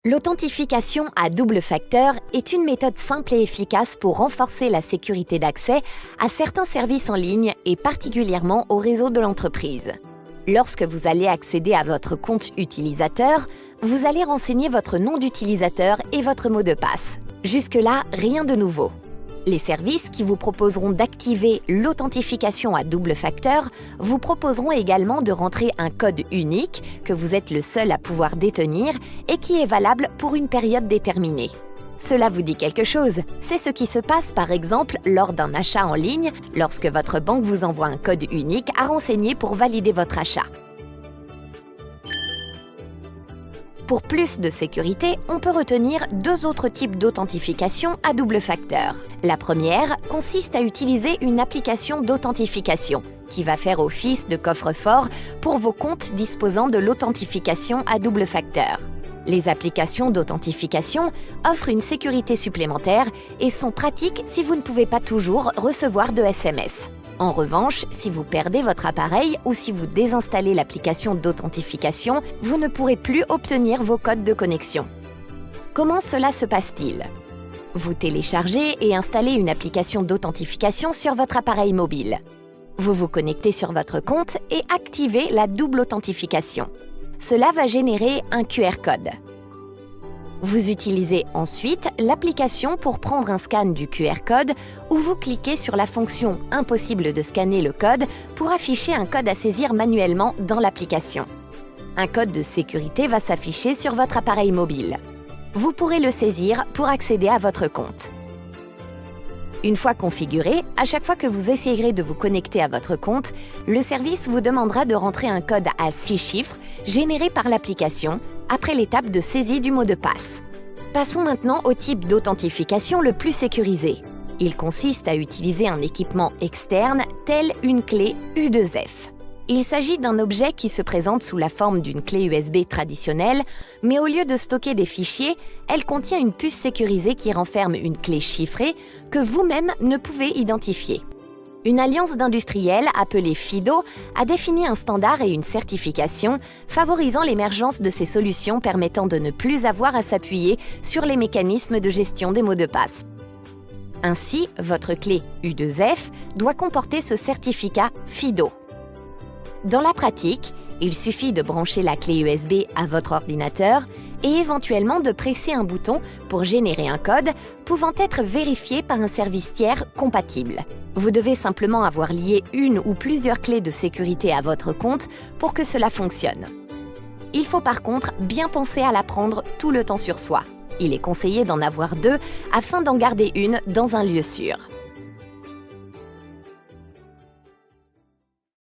L'authentification à double facteur est une méthode simple et efficace pour renforcer la sécurité d'accès à certains services en ligne et particulièrement au réseau de l'entreprise. Lorsque vous allez accéder à votre compte utilisateur, vous allez renseigner votre nom d'utilisateur et votre mot de passe. Jusque-là, rien de nouveau. Les services qui vous proposeront d'activer l'authentification à double facteur vous proposeront également de rentrer un code unique que vous êtes le seul à pouvoir détenir et qui est valable pour une période déterminée. Cela vous dit quelque chose? C'est ce qui se passe par exemple lors d'un achat en ligne, lorsque votre banque vous envoie un code unique à renseigner pour valider votre achat. Pour plus de sécurité, on peut retenir deux autres types d'authentification à double facteur. La première consiste à utiliser une application d'authentification qui va faire office de coffre-fort pour vos comptes disposant de l'authentification à double facteur. Les applications d'authentification offrent une sécurité supplémentaire et sont pratiques si vous ne pouvez pas toujours recevoir de SMS. En revanche, si vous perdez votre appareil ou si vous désinstallez l'application d'authentification, vous ne pourrez plus obtenir vos codes de connexion. Comment cela se passe-t-il? Vous téléchargez et installez une application d'authentification sur votre appareil mobile. Vous vous connectez sur votre compte et activez la double authentification. Cela va générer un QR code. Vous utilisez ensuite l'application pour prendre un scan du QR code ou vous cliquez sur la fonction « Impossible de scanner le code » pour afficher un code à saisir manuellement dans l'application. Un code de sécurité va s'afficher sur votre appareil mobile. Vous pourrez le saisir pour accéder à votre compte. Une fois configuré, à chaque fois que vous essayerez de vous connecter à votre compte, le service vous demandera de rentrer un code à 6 chiffres généré par l'application après l'étape de saisie du mot de passe. Passons maintenant au type d'authentification le plus sécurisé. Il consiste à utiliser un équipement externe tel une clé U2F. Il s'agit d'un objet qui se présente sous la forme d'une clé USB traditionnelle, mais au lieu de stocker des fichiers, elle contient une puce sécurisée qui renferme une clé chiffrée que vous-même ne pouvez identifier. Une alliance d'industriels appelée FIDO a défini un standard et une certification favorisant l'émergence de ces solutions permettant de ne plus avoir à s'appuyer sur les mécanismes de gestion des mots de passe. Ainsi, votre clé U2F doit comporter ce certificat FIDO. Dans la pratique, il suffit de brancher la clé USB à votre ordinateur et éventuellement de presser un bouton pour générer un code pouvant être vérifié par un service tiers compatible. Vous devez simplement avoir lié une ou plusieurs clés de sécurité à votre compte pour que cela fonctionne. Il faut par contre bien penser à la prendre tout le temps sur soi. Il est conseillé d'en avoir deux afin d'en garder une dans un lieu sûr.